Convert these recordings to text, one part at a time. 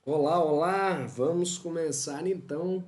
Olá, olá! Vamos começar então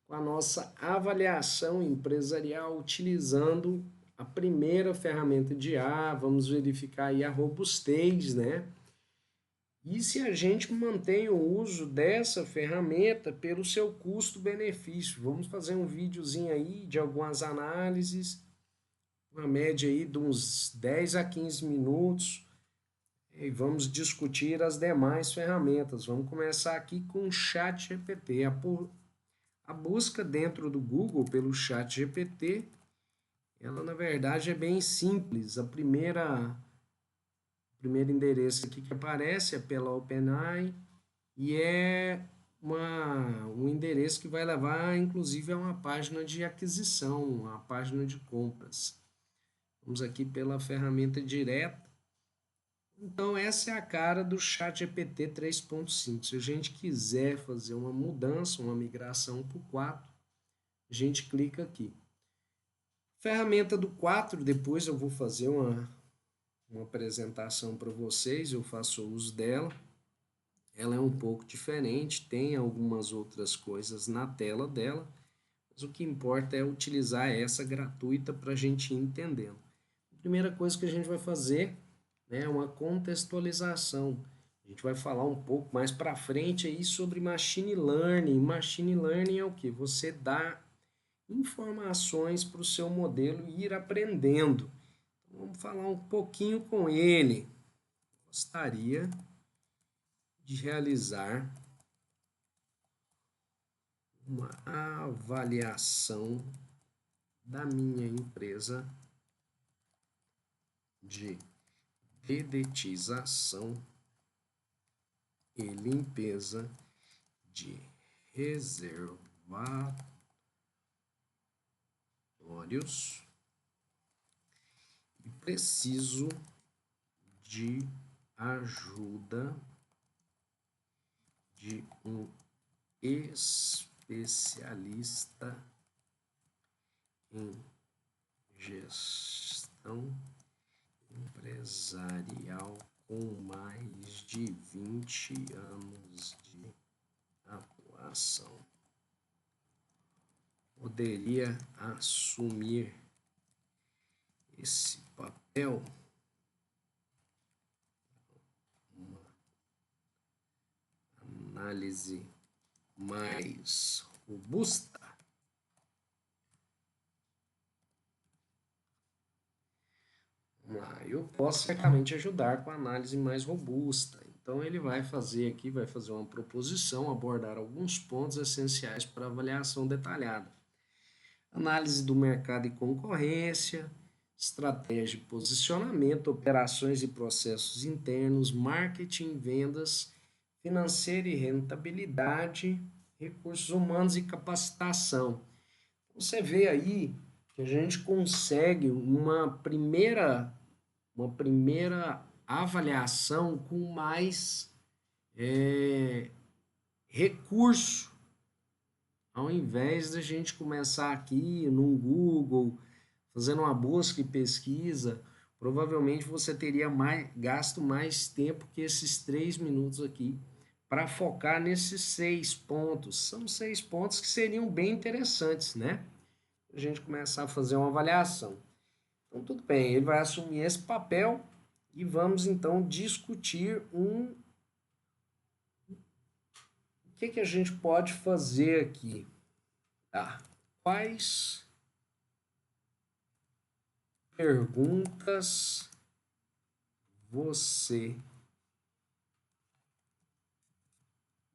com a nossa avaliação empresarial utilizando a primeira ferramenta de IA. Vamos verificar aí a robustez, né? E se a gente mantém o uso dessa ferramenta pelo seu custo-benefício. Vamos fazer um videozinho aí de algumas análises, uma média aí de uns 10 a 15 minutos. E vamos discutir as demais ferramentas. Vamos começar aqui com o Chat GPT. A busca dentro do Google pelo Chat GPT, ela na verdade é bem simples. O primeiro endereço aqui que aparece é pela OpenAI e é um endereço que vai levar inclusive a uma página de aquisição, uma página de compras. Vamos aqui pela ferramenta direta. Então, essa é a cara do ChatGPT 3.5. Se a gente quiser fazer uma mudança, uma migração para o 4, a gente clica aqui. Ferramenta do 4, depois eu vou fazer uma apresentação para vocês, eu faço uso dela. Ela é um pouco diferente, tem algumas outras coisas na tela dela, mas o que importa é utilizar essa gratuita para a gente ir entendendo. A primeira coisa que a gente vai fazer, né, é uma contextualização. A gente vai falar um pouco mais para frente aí sobre machine learning. Machine learning é o que? Você dá informações para o seu modelo ir aprendendo. Então, vamos falar um pouquinho com ele. Gostaria de realizar uma avaliação da minha empresa de dedetização e limpeza de reservatórios e preciso de ajuda de um especialista em gestão empresarial com mais de 20 anos de atuação. Poderia assumir esse papel? Uma análise mais robusta? Eu posso certamente ajudar com a análise mais robusta. Então ele vai fazer aqui, vai fazer uma proposição, abordar alguns pontos essenciais para avaliação detalhada. Análise do mercado e concorrência, estratégia de posicionamento, operações e processos internos, marketing, vendas, financeira e rentabilidade, recursos humanos e capacitação. Você vê aí que a gente consegue uma primeira avaliação com mais recurso, ao invés da gente começar aqui no Google, fazendo uma busca e pesquisa, provavelmente você teria gasto mais tempo que esses 3 minutos aqui para focar nesses 6 pontos. São 6 pontos que seriam bem interessantes, né? A gente começar a fazer uma avaliação. Então, tudo bem, ele vai assumir esse papel e vamos então discutir o que a gente pode fazer aqui. Tá? Quais perguntas você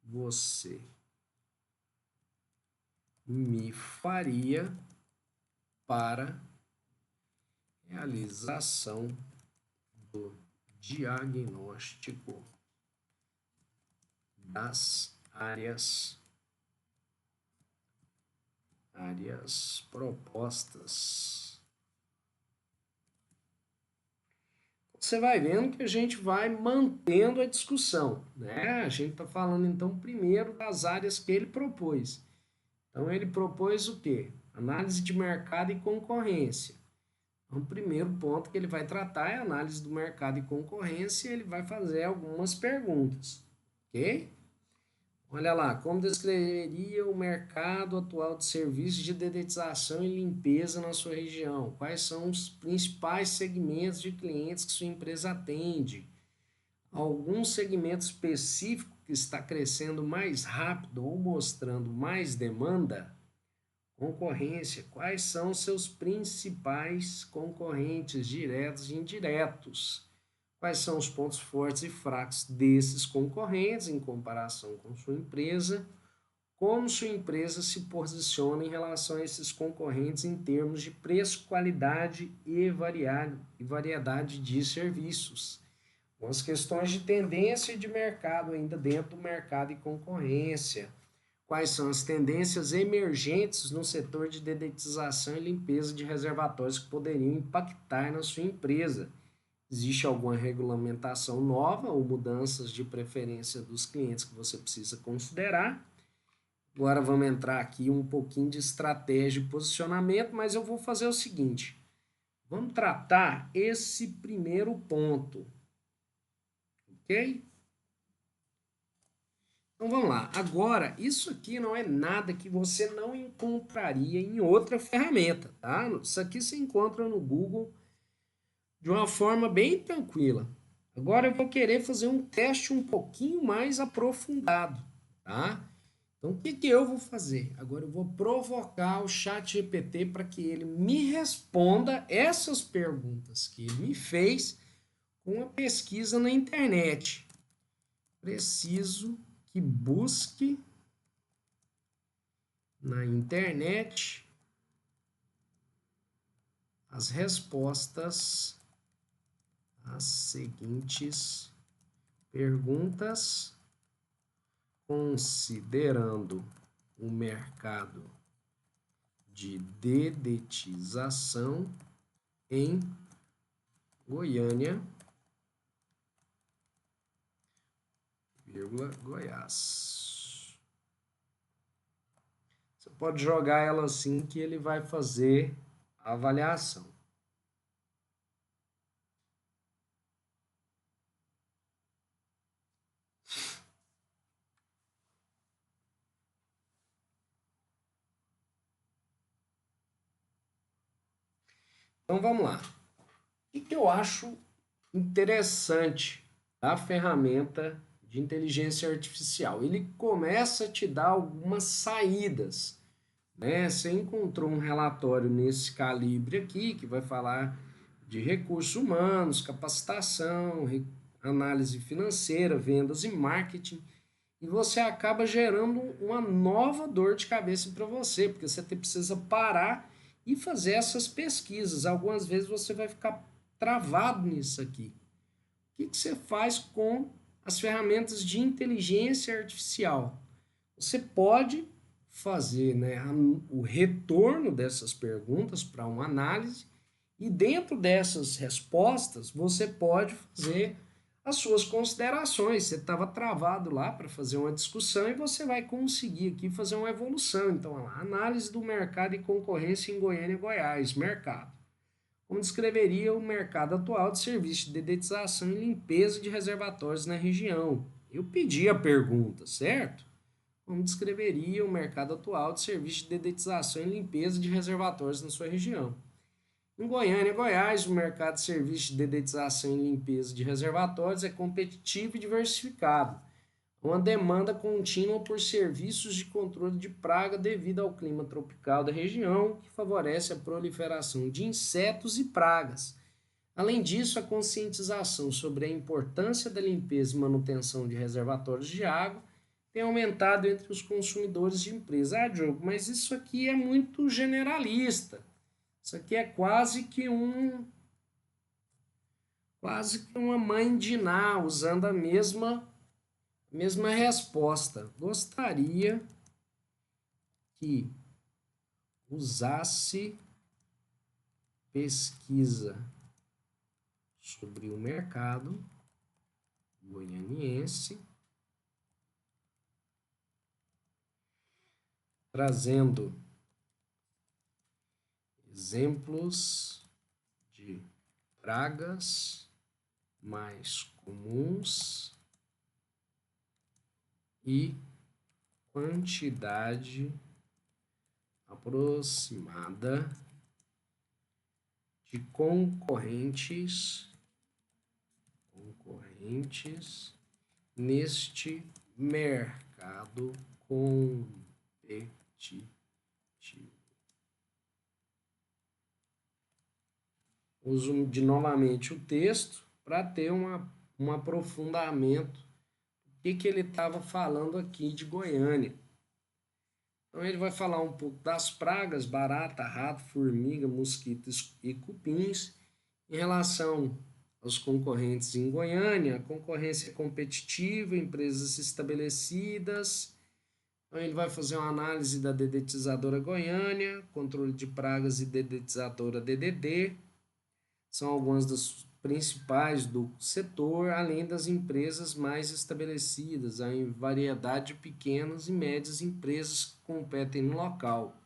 você me faria para realização do diagnóstico das áreas propostas? Você vai vendo que a gente vai mantendo a discussão, né? A gente está falando então primeiro das áreas que ele propôs. Então ele propôs o quê? Análise de mercado e concorrência. Então, o primeiro ponto que ele vai tratar é a análise do mercado e concorrência e ele vai fazer algumas perguntas, ok? Olha lá, como descreveria o mercado atual de serviços de dedetização e limpeza na sua região? Quais são os principais segmentos de clientes que sua empresa atende? Algum segmento específico que está crescendo mais rápido ou mostrando mais demanda? Concorrência. Quais são seus principais concorrentes diretos e indiretos? Quais são os pontos fortes e fracos desses concorrentes em comparação com sua empresa? Como sua empresa se posiciona em relação a esses concorrentes em termos de preço, qualidade e variedade de serviços? Com as questões de tendência de mercado ainda dentro do mercado e concorrência. Quais são as tendências emergentes no setor de dedetização e limpeza de reservatórios que poderiam impactar na sua empresa? Existe alguma regulamentação nova ou mudanças de preferência dos clientes que você precisa considerar? Agora vamos entrar aqui um pouquinho de estratégia e posicionamento, mas eu vou fazer o seguinte: vamos tratar esse primeiro ponto, ok? Então vamos lá. Agora, isso aqui não é nada que você não encontraria em outra ferramenta, tá? Isso aqui você encontra no Google de uma forma bem tranquila. Agora eu vou querer fazer um teste um pouquinho mais aprofundado, tá? Então o que que eu vou fazer? Agora eu vou provocar o chat GPT para que ele me responda essas perguntas que ele me fez com uma pesquisa na internet. Preciso que busque na internet as respostas às seguintes perguntas, considerando o mercado de dedetização em Goiânia, Goiás. Você pode jogar ela assim que ele vai fazer a avaliação. Então vamos lá. O que eu acho interessante da ferramenta de inteligência artificial? Ele começa a te dar algumas saídas, né? Você encontrou um relatório nesse calibre aqui que vai falar de recursos humanos, capacitação, análise financeira, vendas e marketing, e você acaba gerando uma nova dor de cabeça para você, porque você precisa parar e fazer essas pesquisas. Algumas vezes você vai ficar travado nisso aqui. O que você faz com as ferramentas de inteligência artificial? Você pode fazer, né, o retorno dessas perguntas para uma análise e dentro dessas respostas você pode fazer as suas considerações. Você estava travado lá para fazer uma discussão e você vai conseguir aqui fazer uma evolução. Então, olha lá, análise do mercado e concorrência em Goiânia e Goiás, mercado. Como descreveria o mercado atual de serviços de dedetização e limpeza de reservatórios na região? Eu pedi a pergunta, certo? Como descreveria o mercado atual de serviços de dedetização e limpeza de reservatórios na sua região? Em Goiânia, Goiás, o mercado de serviços de dedetização e limpeza de reservatórios é competitivo e diversificado. Uma demanda contínua por serviços de controle de praga devido ao clima tropical da região, que favorece a proliferação de insetos e pragas. Além disso, a conscientização sobre a importância da limpeza e manutenção de reservatórios de água tem aumentado entre os consumidores de empresa. Ah, Diogo, mas isso aqui é muito generalista. Isso aqui é quase que uma mãe de Ná usando a mesma resposta. Gostaria que usasse pesquisa sobre o mercado goianiense, trazendo exemplos de pragas mais comuns e quantidade aproximada de concorrentes neste mercado competitivo. Uso novamente o texto para ter um aprofundamento do que ele estava falando aqui de Goiânia. Então ele vai falar um pouco das pragas, barata, rato, formiga, mosquitos e cupins. Em relação aos concorrentes em Goiânia, a concorrência competitiva, empresas estabelecidas. Então ele vai fazer uma análise da dedetizadora Goiânia, controle de pragas e dedetizadora DDD. São algumas das principais do setor, além das empresas mais estabelecidas, a variedade de pequenas e médias empresas que competem no local.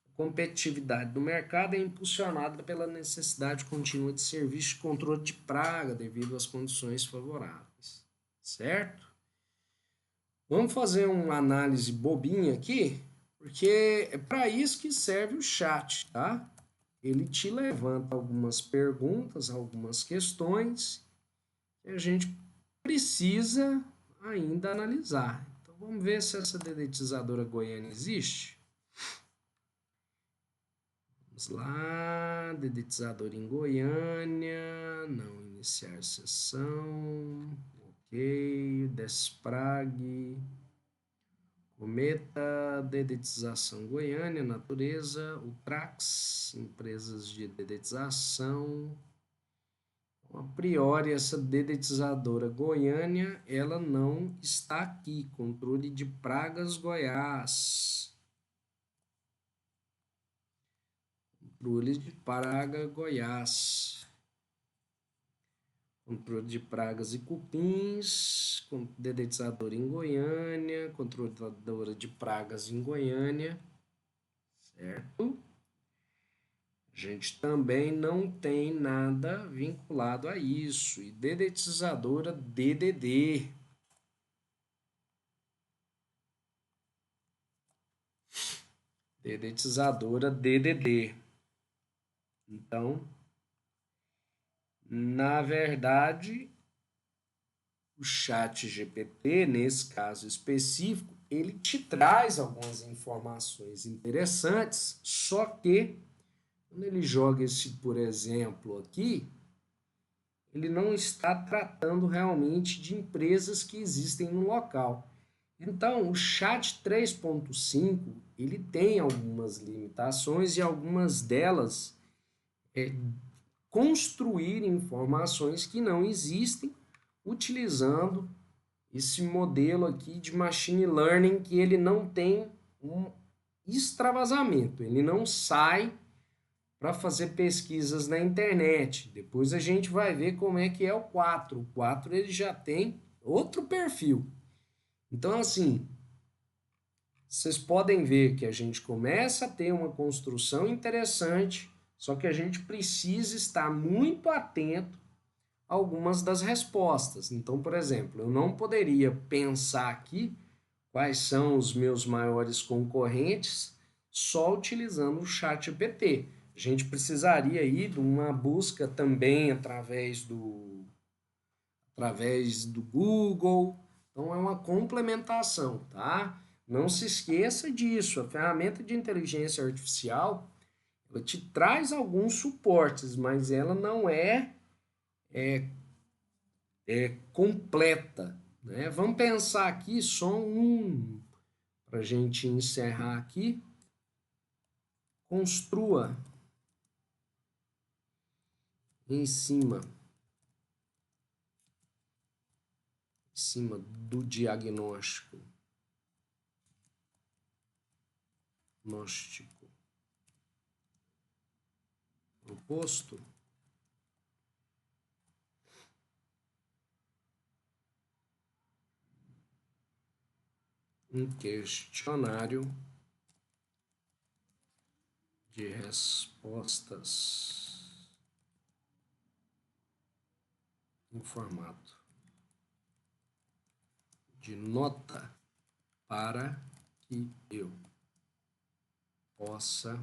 A competitividade do mercado é impulsionada pela necessidade contínua de serviço de controle de praga devido às condições favoráveis. Certo? Vamos fazer uma análise bobinha aqui, porque é para isso que serve o chat, tá? Ele te levanta algumas perguntas, algumas questões que a gente precisa ainda analisar. Então vamos ver se essa dedetizadora Goiânia existe. Vamos lá, dedetizadora em Goiânia, não iniciar sessão, ok, Desprag, Cometa, dedetização Goiânia, natureza, Ultrax, empresas de dedetização. A priori, essa dedetizadora Goiânia, ela não está aqui. Controle de pragas Goiás. Controle de praga Goiás. Controle de pragas e cupins. Dedetizadora em Goiânia. Controladora de pragas em Goiânia. Certo? A gente também não tem nada vinculado a isso. E dedetizadora DDD. Dedetizadora DDD. Então, na verdade, o chat GPT, nesse caso específico, ele te traz algumas informações interessantes, só que quando ele joga esse, por exemplo, aqui, ele não está tratando realmente de empresas que existem no local. Então, o chat 3.5, ele tem algumas limitações e algumas delas construir informações que não existem utilizando esse modelo aqui de machine learning que ele não tem um extravasamento, ele não sai para fazer pesquisas na internet. Depois a gente vai ver como é que é o 4. O 4 ele já tem outro perfil. Então, assim, vocês podem ver que a gente começa a ter uma construção interessante, só que a gente precisa estar muito atento a algumas das respostas. Então, por exemplo, eu não poderia pensar aqui quais são os meus maiores concorrentes só utilizando o chat GPT. A gente precisaria aí de uma busca também através do Google. Então é uma complementação, tá? Não se esqueça disso. A ferramenta de inteligência artificial, ela te traz alguns suportes, mas ela não é completa, né? Vamos pensar aqui só para a gente encerrar aqui. Construa em cima do diagnóstico proposto um questionário de respostas em formato de nota para que eu possa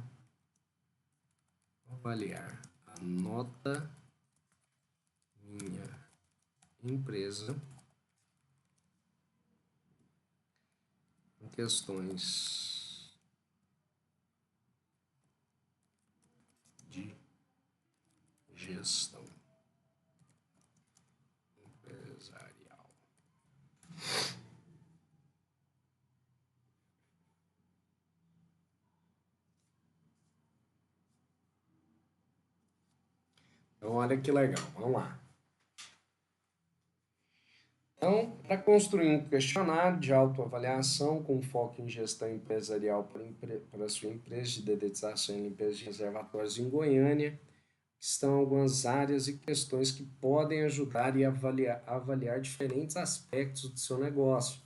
avaliar a nota minha empresa em questões de gestão empresarial. Então, olha que legal, vamos lá. Então, para construir um questionário de autoavaliação com foco em gestão empresarial para a sua empresa de dedetização e limpeza de reservatórios em Goiânia, estão algumas áreas e questões que podem ajudar e avaliar diferentes aspectos do seu negócio.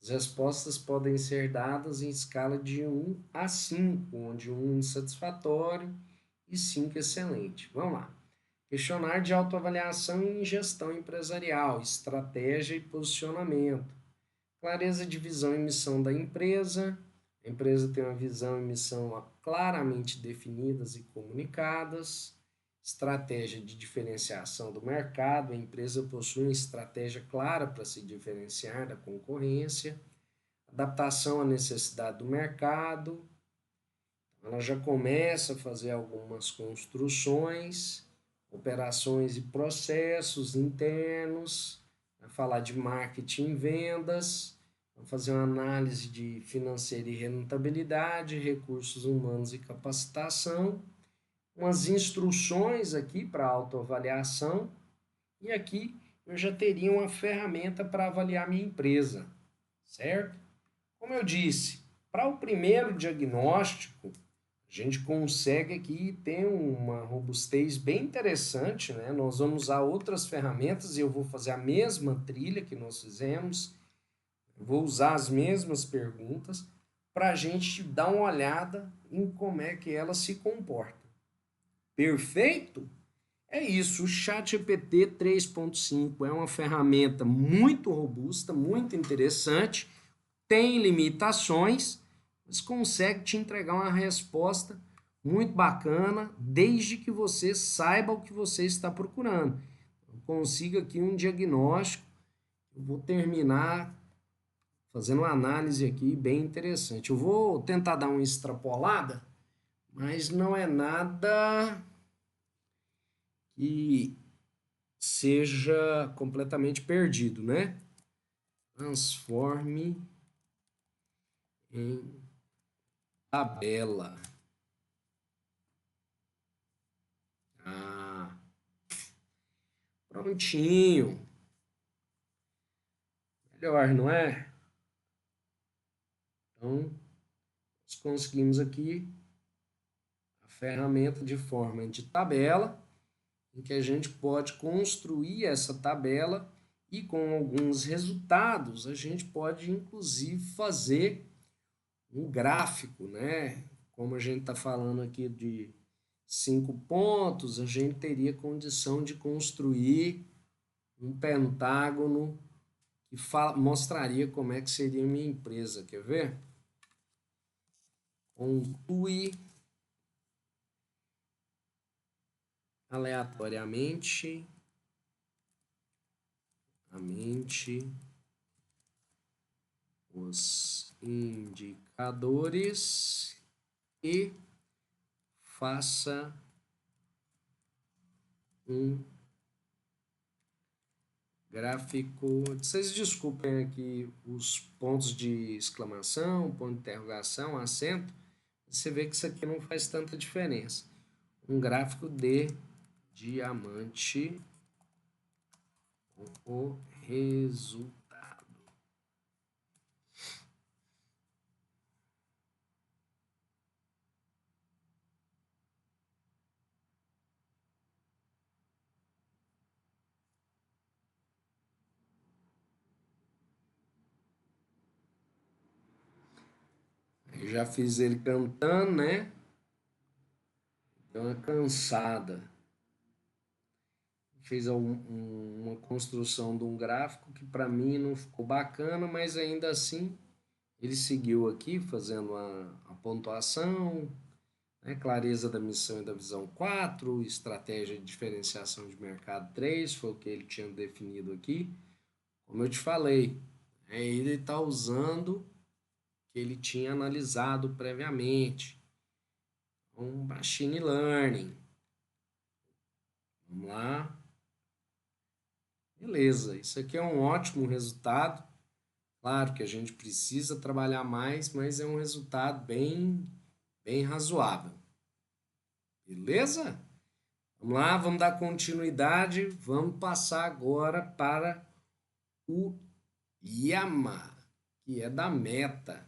As respostas podem ser dadas em escala de 1 a 5, onde 1 insatisfatório e 5 excelente. Vamos lá. Questionário de autoavaliação em gestão empresarial, estratégia e posicionamento. Clareza de visão e missão da empresa. A empresa tem uma visão e missão claramente definidas e comunicadas. Estratégia de diferenciação do mercado. A empresa possui uma estratégia clara para se diferenciar da concorrência. Adaptação à necessidade do mercado. Ela já começa a fazer algumas construções, operações e processos internos, vai falar de marketing e vendas, vai fazer uma análise de financeira e rentabilidade, recursos humanos e capacitação, umas instruções aqui para autoavaliação, e aqui eu já teria uma ferramenta para avaliar minha empresa, certo? Como eu disse, para o primeiro diagnóstico, a gente consegue aqui ter uma robustez bem interessante, né? Nós vamos usar outras ferramentas e eu vou fazer a mesma trilha que nós fizemos, eu vou usar as mesmas perguntas para a gente dar uma olhada em como é que ela se comporta. Perfeito? É isso, o ChatGPT 3.5 é uma ferramenta muito robusta, muito interessante, tem limitações, mas consegue te entregar uma resposta muito bacana, desde que você saiba o que você está procurando. Eu consigo aqui um diagnóstico, eu vou terminar fazendo uma análise aqui bem interessante. Eu vou tentar dar uma extrapolada, mas não é nada que seja completamente perdido, né? Transforme em tabela. Ah, prontinho. Melhor, não é? Então, nós conseguimos aqui a ferramenta de forma de tabela, em que a gente pode construir essa tabela e com alguns resultados a gente pode inclusive fazer um gráfico, né? Como a gente está falando aqui de 5 pontos, a gente teria condição de construir um pentágono que mostraria como é que seria a minha empresa. Quer ver? Conclui aleatoriamente os indicadores e faça um gráfico. Vocês desculpem aqui os pontos de exclamação, ponto de interrogação, acento. Você vê que isso aqui não faz tanta diferença. Um gráfico de diamante com o resultado. Eu já fiz ele cantando, né? Deu uma cansada. Fiz uma construção de um gráfico que para mim não ficou bacana, mas ainda assim Ele seguiu aqui fazendo a pontuação, né? Clareza da missão e da visão 4, estratégia de diferenciação de mercado 3, foi o que ele tinha definido aqui. Como eu te falei, ele está usando o que ele tinha analisado previamente. Um machine learning. Vamos lá. Beleza, isso aqui é um ótimo resultado. Claro que a gente precisa trabalhar mais, mas é um resultado bem razoável. Beleza? Vamos lá, vamos dar continuidade. Vamos passar agora para o Yama, que é da Meta.